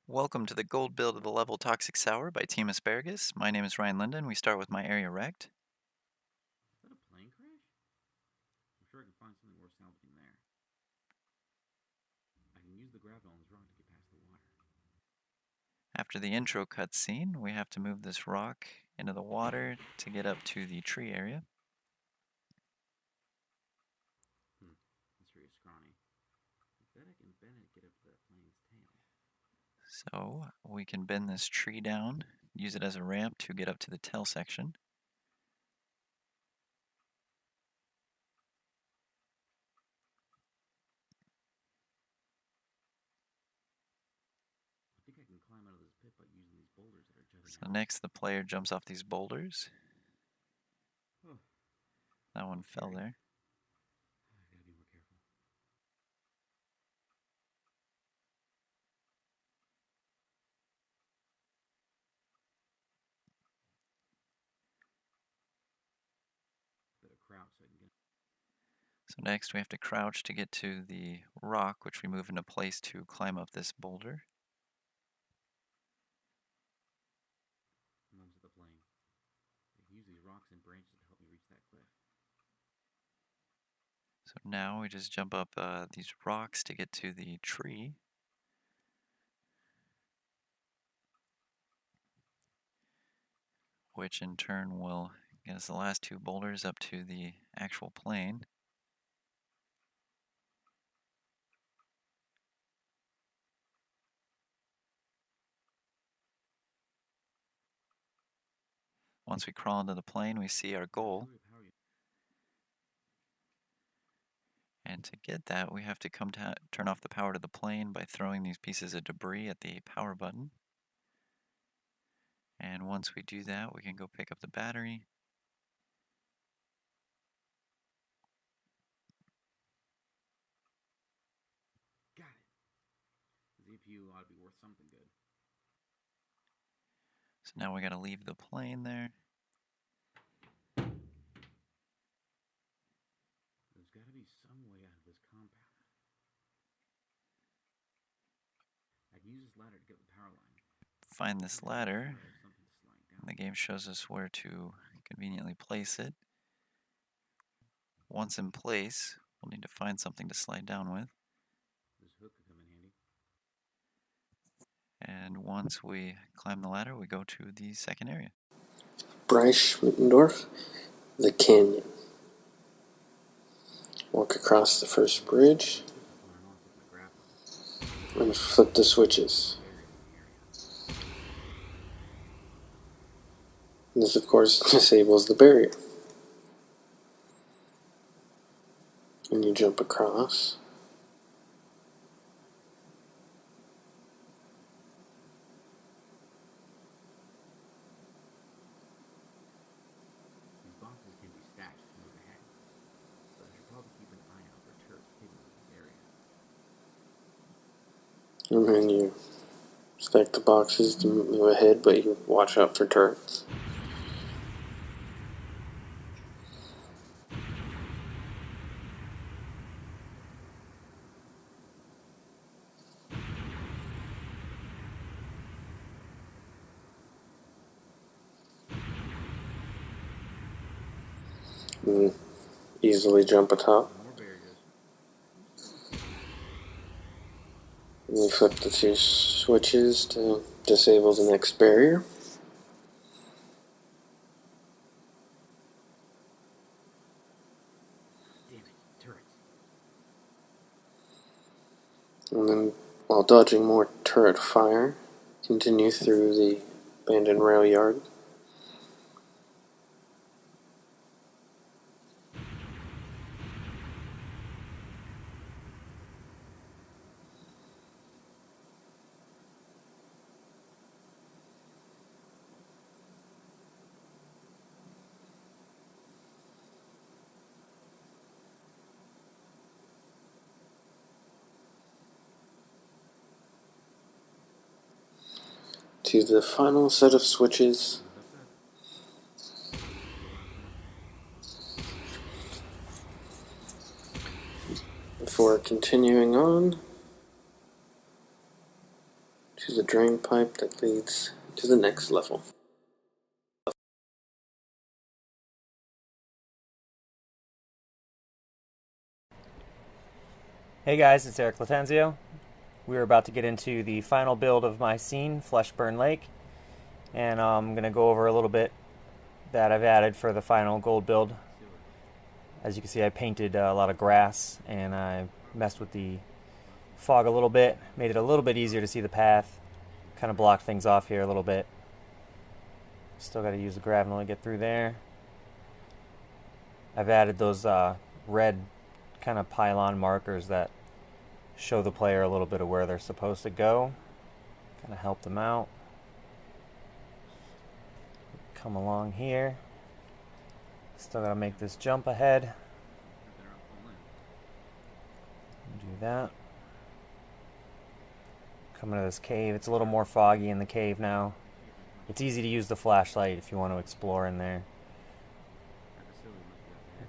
Welcome to the gold build of the level Toxic Sour by Team Asparagus. My name is Ryan Linden. We start with my area wrecked. Is that a plane crash? I'm sure I can find something worth salvaging there. I can use the grapple on this rock to get past the water. After the intro cutscene, we have to move this rock into the water to get up to the tree area. That's very scrawny. I bet I can bend it to get up to that plane's tail. So we can bend this tree down, use it as a ramp to get up to the tail section. I think I can climb out of this pit by using these boulders that are jutting So out. next the player jumps off these boulders. Oh, That one fell scary. there. I gotta be more careful. Better crouch so I can get. So next we have to crouch to get to the rock, which we move into place to climb up this boulder. I'm almost at the plane. I can use these rocks and branches to help me reach that cliff. So now we just jump up these rocks to get to the tree. Which in turn will get us the last two boulders up to the actual plane. Once we crawl into the plane, we see our goal. And to get that, we have to turn off the power to the plane by throwing these pieces of debris at the power button. And once we do that, we can go pick up the battery. Got it. The ZPU ought to be worth something good. So now we gotta leave the plane there. There's gotta be some way out of this compound. I can use this ladder to get the power line. Find this ladder. Something to slide down. And the game shows us where to conveniently place it. Once in place, we'll need to find something to slide down with. This hook could come in handy. And once we climb the ladder, we go to the second area. Bryce Schmittendorf, the canyon. Walk across the first bridge and flip the switches. This, of course, disables the barrier. And you jump across. These boxes can be stacked to move ahead, but I should probably keep an eye out for turrets hidden in this area. And then you stack the boxes to move ahead, but you watch out for turrets. And easily jump atop. More barriers. And you flip the two switches to disable the next barrier. Damn it, turrets. And then, while dodging more turret fire, continue through the abandoned rail yard. To the final set of switches. Before continuing on to the drain pipe that leads to the next level. Hey guys, it's Eric Latenzio. We're about to get into the final build of my scene, Fleshburn Lake, and I'm going to go over a little bit that I've added for the final gold build. As you can see, I painted a lot of grass and I messed with the fog a little bit, made it a little bit easier to see the path, kind of blocked things off here a little bit. Still got to use the grapnel to get through there. I've added those red kind of pylon markers that show the player a little bit of where they're supposed to go, kind of help them out. Come along here. Still got to make this jump ahead. Do that. Come into this cave. It's a little more foggy in the cave now. It's easy to use the flashlight if you want to explore in there.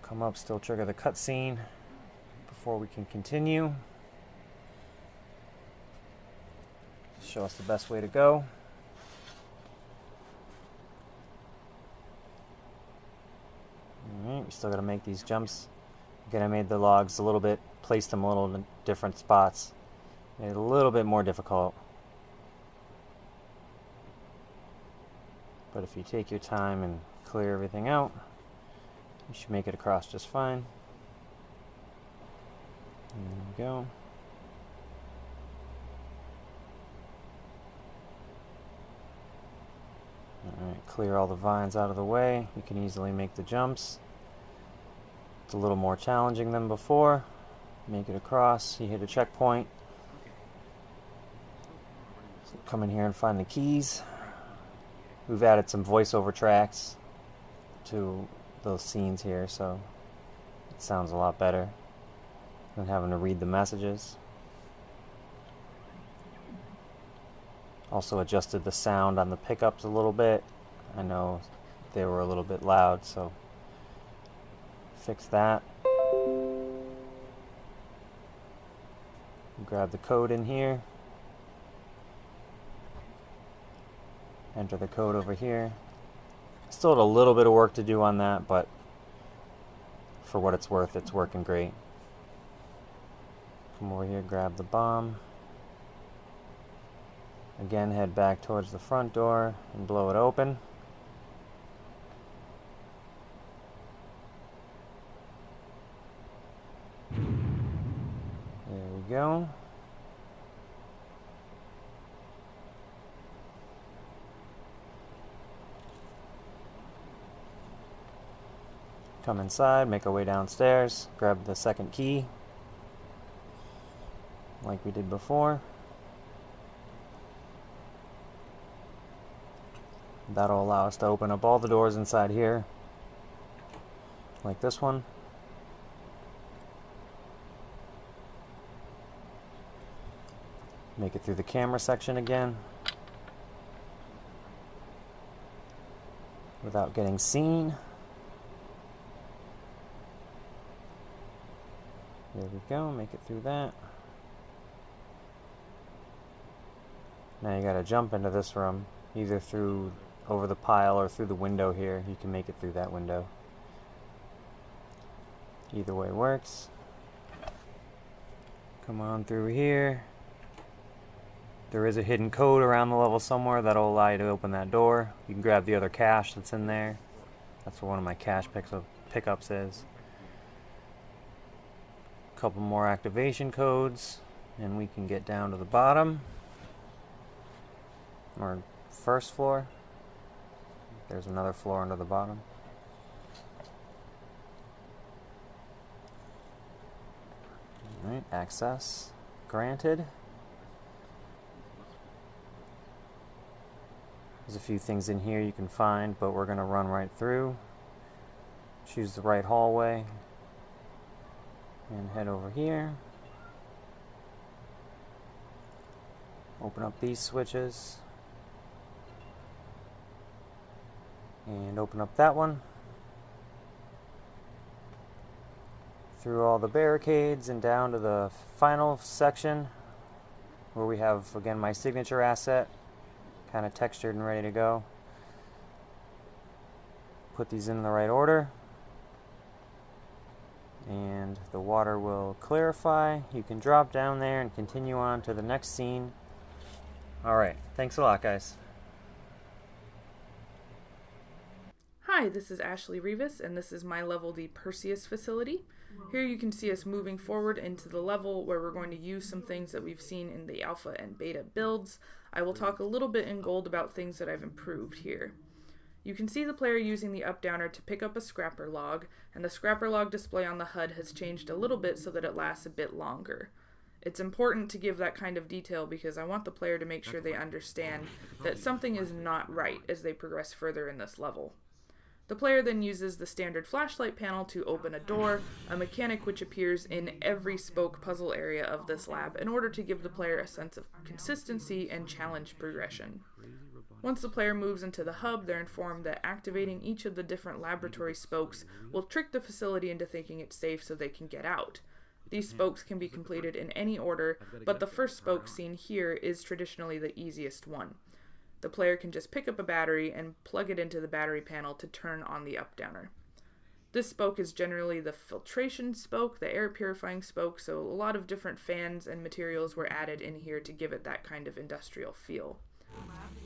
Come up, still trigger the cutscene before we can continue. Show us the best way to go. Alright, we still got to make these jumps. Again, I made the logs a little bit, placed them a little in different spots. Made it a little bit more difficult. But if you take your time and clear everything out, you should make it across just fine. There we go. Alright, clear all the vines out of the way. You can easily make the jumps. It's a little more challenging than before. Make it across. You hit a checkpoint. So come in here and find the keys. We've added some voiceover tracks to those scenes here, so it sounds a lot better than having to read the messages. Also adjusted the sound on the pickups a little bit. I know they were a little bit loud, so fix that. Grab the code in here. Enter the code over here. Still had a little bit of work to do on that, but for what it's worth, it's working great. Come over here, grab the bomb. Again, head back towards the front door and blow it open. There we go. Come inside, make our way downstairs, grab the second key, like we did before. That'll allow us to open up all the doors inside here, like this one. Make it through the camera section again without getting seen. There we go, make it through that. Now you gotta jump into this room, either through over the pile or through the window here. You can make it through that window. Either way works. Come on through here. There is a hidden code around the level somewhere that'll allow you to open that door. You can grab the other cache that's in there. That's what one of my cache pickups is. A couple more activation codes and we can get down to the bottom, or first floor. There's another floor under the bottom. Alright, access granted. There's a few things in here you can find, but we're going to run right through. Choose the right hallway and head over here. Open up these switches and open up that one. Through all the barricades and down to the final section. where we have, again, my signature asset, kind of textured and ready to go. Put these in the right order, and the water will clarify. You can drop down there and continue on to the next scene. Alright, thanks a lot, guys. Hi, this is Ashley Rivas, and this is my level, the Perseus facility. Here you can see us moving forward into the level where we're going to use some things that we've seen in the alpha and beta builds. I will talk a little bit in gold about things that I've improved here. You can see the player using the up-downer to pick up a scrapper log, and the scrapper log display on the HUD has changed a little bit so that it lasts a bit longer. It's important to give that kind of detail because I want the player to make sure they understand that something is not right as they progress further in this level. The player then uses the standard flashlight panel to open a door, a mechanic which appears in every spoke puzzle area of this lab in order to give the player a sense of consistency and challenge progression. Once the player moves into the hub, they're informed that activating each of the different laboratory spokes will trick the facility into thinking it's safe so they can get out. These spokes can be completed in any order, but the first spoke seen here is traditionally the easiest one. The player can just pick up a battery and plug it into the battery panel to turn on the up-downer. This spoke is generally the filtration spoke, the air purifying spoke, so a lot of different fans and materials were added in here to give it that kind of industrial feel.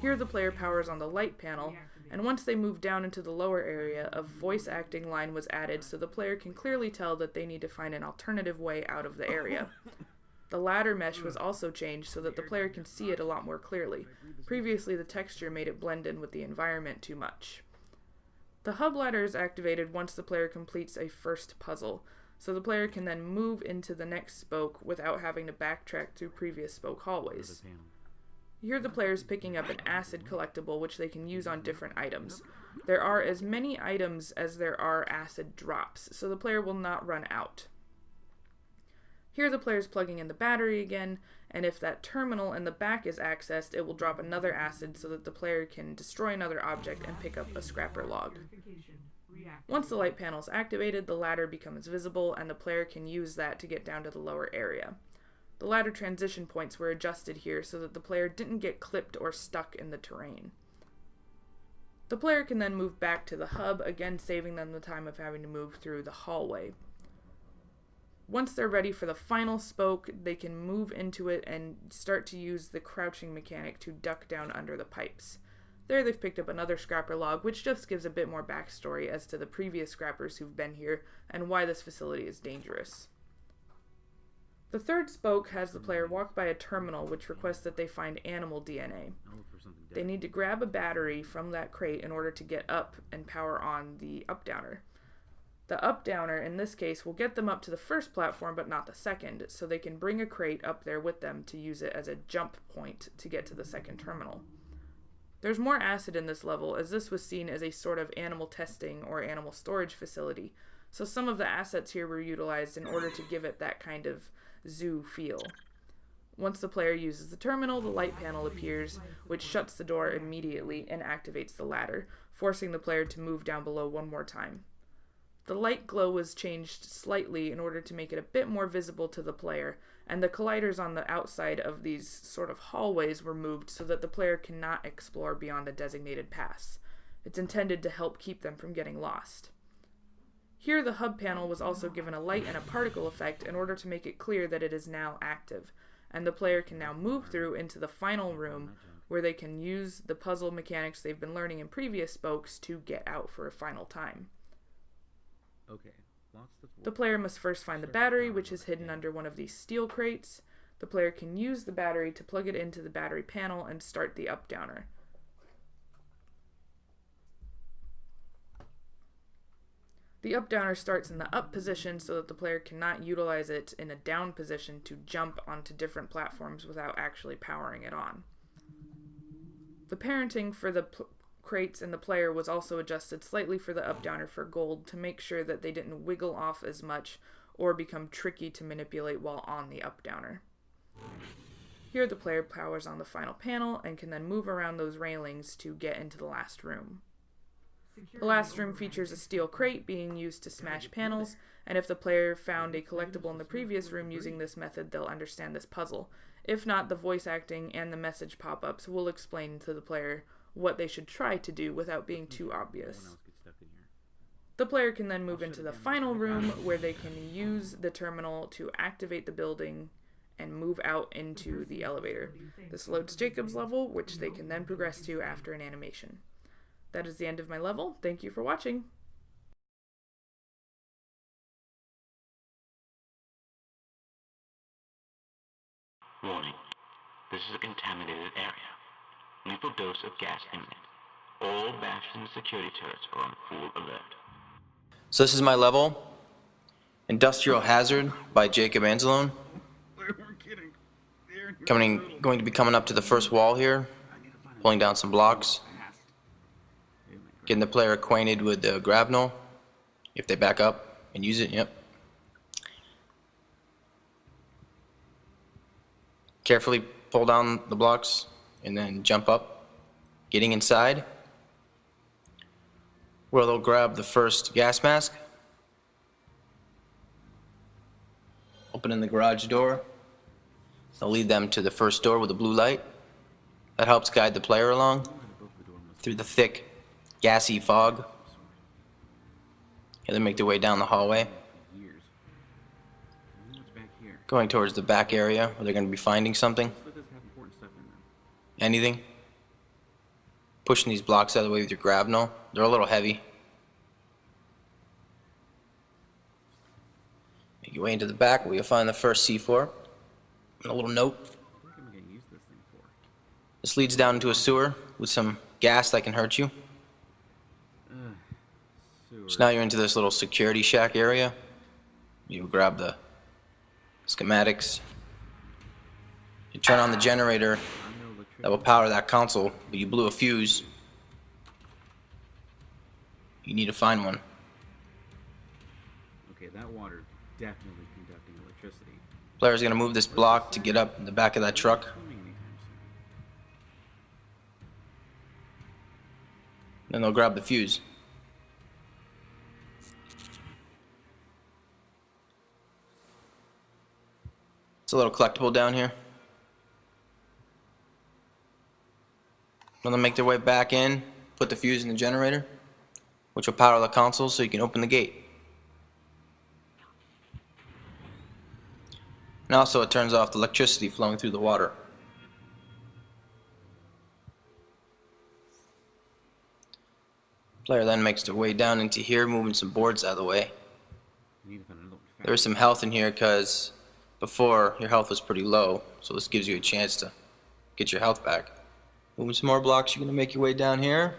Here the player powers on the light panel, and once they move down into the lower area, a voice acting line was added so the player can clearly tell that they need to find an alternative way out of the area. The ladder mesh was also changed so that the player can see it a lot more clearly. Previously, the texture made it blend in with the environment too much. The hub ladder is activated once the player completes a first puzzle, so the player can then move into the next spoke without having to backtrack through previous spoke hallways. Here the player is picking up an acid collectible which they can use on different items. There are as many items as there are acid drops, so the player will not run out. Here the player is plugging in the battery again, and if that terminal in the back is accessed, it will drop another acid so that the player can destroy another object and pick up a scrapper log. Once the light panel is activated, the ladder becomes visible, and the player can use that to get down to the lower area. The ladder transition points were adjusted here so that the player didn't get clipped or stuck in the terrain. The player can then move back to the hub, again saving them the time of having to move through the hallway. Once they're ready for the final spoke, they can move into it and start to use the crouching mechanic to duck down under the pipes. There they've picked up another scrapper log, which just gives a bit more backstory as to the previous scrappers who've been here and why this facility is dangerous. The third spoke has the player walk by a terminal which requests that they find animal DNA. They need to grab a battery from that crate in order to get up and power on the up-downer. The up-downer, in this case, will get them up to the first platform but not the second, so they can bring a crate up there with them to use it as a jump point to get to the second terminal. There's more acid in this level, as this was seen as a sort of animal testing or animal storage facility, so some of the assets here were utilized in order to give it that kind of zoo feel. Once the player uses the terminal, the light panel appears, which shuts the door immediately and activates the ladder, forcing the player to move down below one more time. The light glow was changed slightly in order to make it a bit more visible to the player, and the colliders on the outside of these sort of hallways were moved so that the player cannot explore beyond the designated paths. It's intended to help keep them from getting lost. Here the hub panel was also given a light and a particle effect in order to make it clear that it is now active, and the player can now move through into the final room where they can use the puzzle mechanics they've been learning in previous spokes to get out for a final time. The player must first find the battery, which is hidden under one of these steel crates. The player can use the battery to plug it into the battery panel and start the up-downer. The up-downer starts in the up position so that the player cannot utilize it in a down position to jump onto different platforms without actually powering it on. The parenting for the crates and the player was also adjusted slightly for the up-downer for gold to make sure that they didn't wiggle off as much or become tricky to manipulate while on the up-downer. Here the player powers on the final panel and can then move around those railings to get into the last room. The last room features a steel crate being used to smash panels, and if the player found a collectible in the previous room using this method, they'll understand this puzzle. If not, the voice acting and the message pop-ups will explain to the player what they should try to do without being too obvious. The player can then move into the final room where they can use the terminal to activate the building and move out into the elevator. This loads Jacob's level, which they can then progress to after an animation. That is the end of my level. Thank you for watching. Warning. This is a contaminated area. Lethal dose of gas imminent. All Bastion security turrets are on full alert. So this is my level, Industrial Hazard by Jacob Anzalone. Going to be coming up to the first wall here, pulling down some blocks, getting the player acquainted with the grapnel, if they back up and use it, yep. Carefully pull down the blocks and then jump up, getting inside, where they'll grab the first gas mask, opening the garage door. They'll lead them to the first door with a blue light. That helps guide the player along through the thick, gassy fog. And then make their way down the hallway, going towards the back area where they're going to be finding something. Anything. Pushing these blocks out of the way with your grapnel. They're a little heavy. Make your way into the back where you'll find the first C4. And a little note. This leads down into a sewer with some gas that can hurt you. So now you're into this little security shack area. You grab the schematics. You turn on the generator that will power that console, but you blew a fuse. You need to find one. Okay, that water definitely conducting electricity. Player's gonna move this block to get up in the back of that truck. Then they'll grab the fuse. It's a little collectible down here. Then they'll make their way back in, put the fuse in the generator, which will power the console so you can open the gate. And also it turns off the electricity flowing through the water. Player then makes their way down into here, moving some boards out of the way. There's some health in here because before your health was pretty low, so this gives you a chance to get your health back. Moving some more blocks, you're going to make your way down here.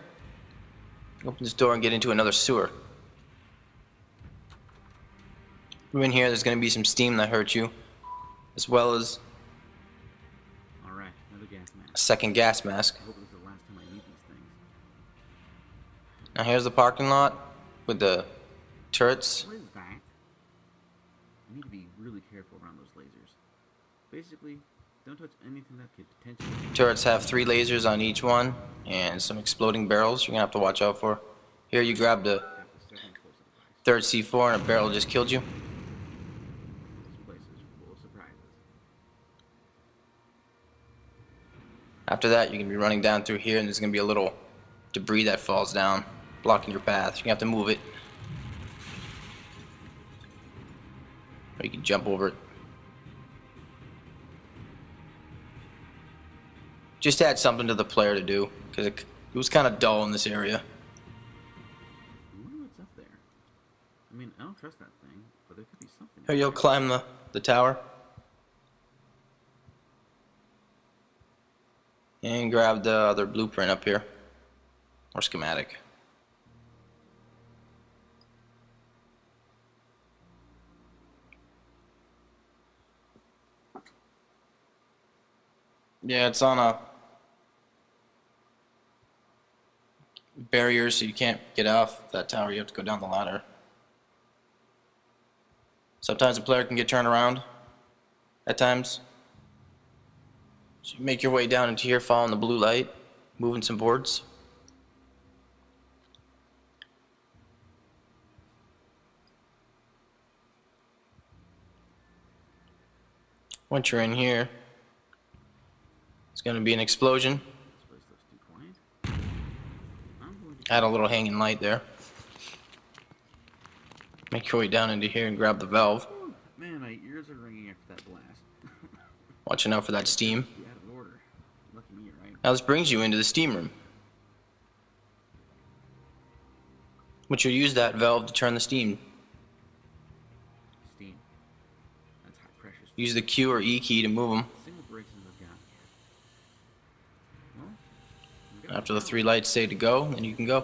Open this door and get into another sewer. From in here, there's going to be some steam that hurts you, as well as Alright, another gas mask. a second gas mask. I hope this is the last time I need these things. Now here's the parking lot with the turrets. What is that? I need to be really careful around those lasers. Basically, don't touch anything that could potentially... Turrets have 3 lasers on each one and some exploding barrels you're going to have to watch out for. Here you grab the third C4 and a barrel just killed you. This place is full of surprises. After that, you're going to be running down through here and there's going to be a little debris that falls down, blocking your path. You're going to have to move it. Or you can jump over it. Just add something to the player to do, because it was kind of dull in this area. I wonder what's up there. I mean, I don't trust that thing, but there could be something. Here you'll climb the tower. And grab the other blueprint up here. Or schematic. Yeah, it's on a barrier, so you can't get off that tower. You have to go down the ladder. Sometimes a player can get turned around at times. So you make your way down into here, following the blue light, moving some boards. Once you're in here, it's going to be an explosion. This place looks too quiet. I'm going to Add a little hanging light there. Make your way down into here and grab the valve. Whew, man, my ears are ringing after that blast. Watching out for that steam. Be out of order. Lucky me, right? Now this brings you into the steam room, which you'll use that valve to turn the steam. Steam. That's high pressure. Use the Q or E key to move them. Single breaks in the gun. Well, we got After the 3 lights say to go, then you can go.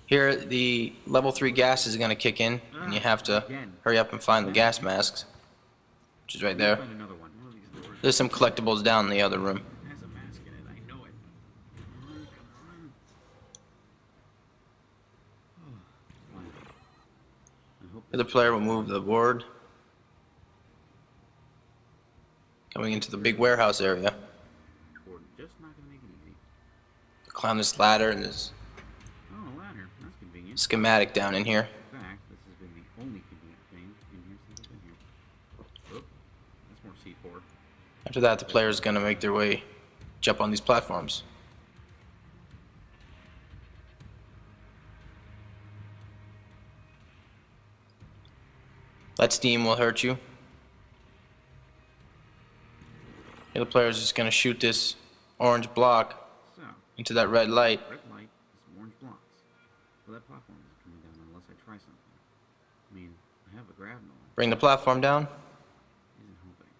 Here, the level 3 gas is going to kick in, and you have to hurry up and find the gas masks, which is right there. Find another one. One of these doors There's some collectibles down in the other room. has a mask in it. I know it. Come on, come on. Oh, finally. I hope The other player will move the board, coming into the big warehouse area. we're just not gonna make it easy. Climb this ladder, and there's Oh, a ladder. That's convenient. a schematic down in here. In fact, this has been the only convenient thing in here since I've been here. Oh, that's more C4. After that, the player is going to make their way, jump on these platforms. That steam will hurt you. The other player is just going to shoot this orange block So, into that red light. red light, some orange blocks. Well, that platform isn't coming down unless I try something. I mean, I have a grapnel. Bring the platform down. Isn't helping.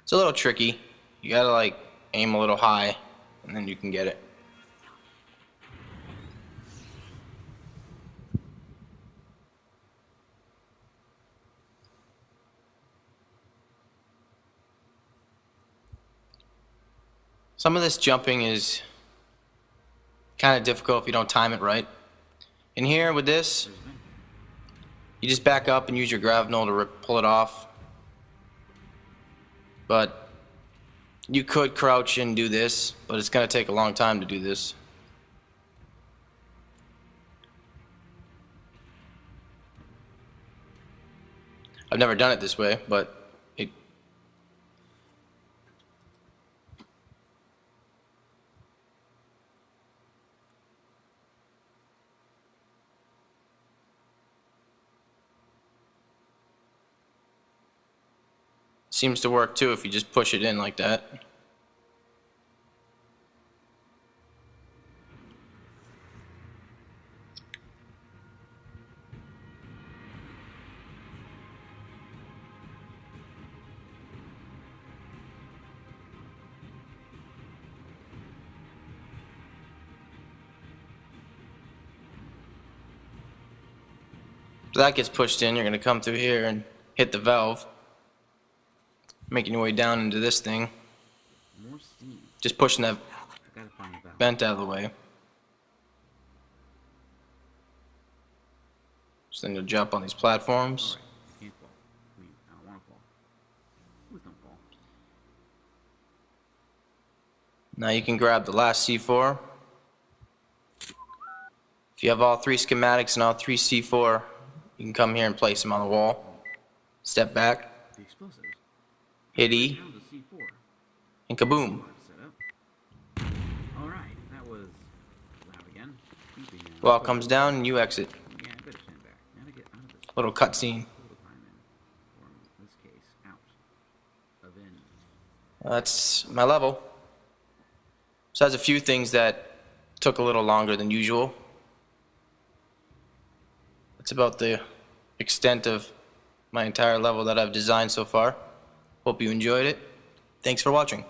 It's a little tricky. You gotta like aim a little high, and then you can get it. Some of this jumping is kind of difficult if you don't time it right. In here with this, There's a vent. you just back up and use your grapnel to pull it off. But you could crouch and do this, but it's going to take a long time to do this. I've never done it this way, but it seems to work too if you just push it in like that. So that gets pushed in, you're going to come through here and hit the valve, making your way down into this thing, More steam. just pushing that I gotta find a valve. vent out of the way. So then you'll jump on these platforms. Alright, can't fall. I mean, I don't wanna fall. Please don't fall. Now you can grab the last C4. If you have all 3 schematics and all 3 C4, you can come here and place them on the wall. Step back, The explosives. hit E, Found the C4. and kaboom. Set up. Alright, that was loud again. Beeping now. Wall comes down and you exit. Yeah, I better stand back. Now to get out of this. Little cutscene. Total time in. Or in this case, out. Of in. That's my level. So it has a few things that took a little longer than usual. That's about the extent of my entire level that I've designed so far. Hope you enjoyed it. Thanks for watching.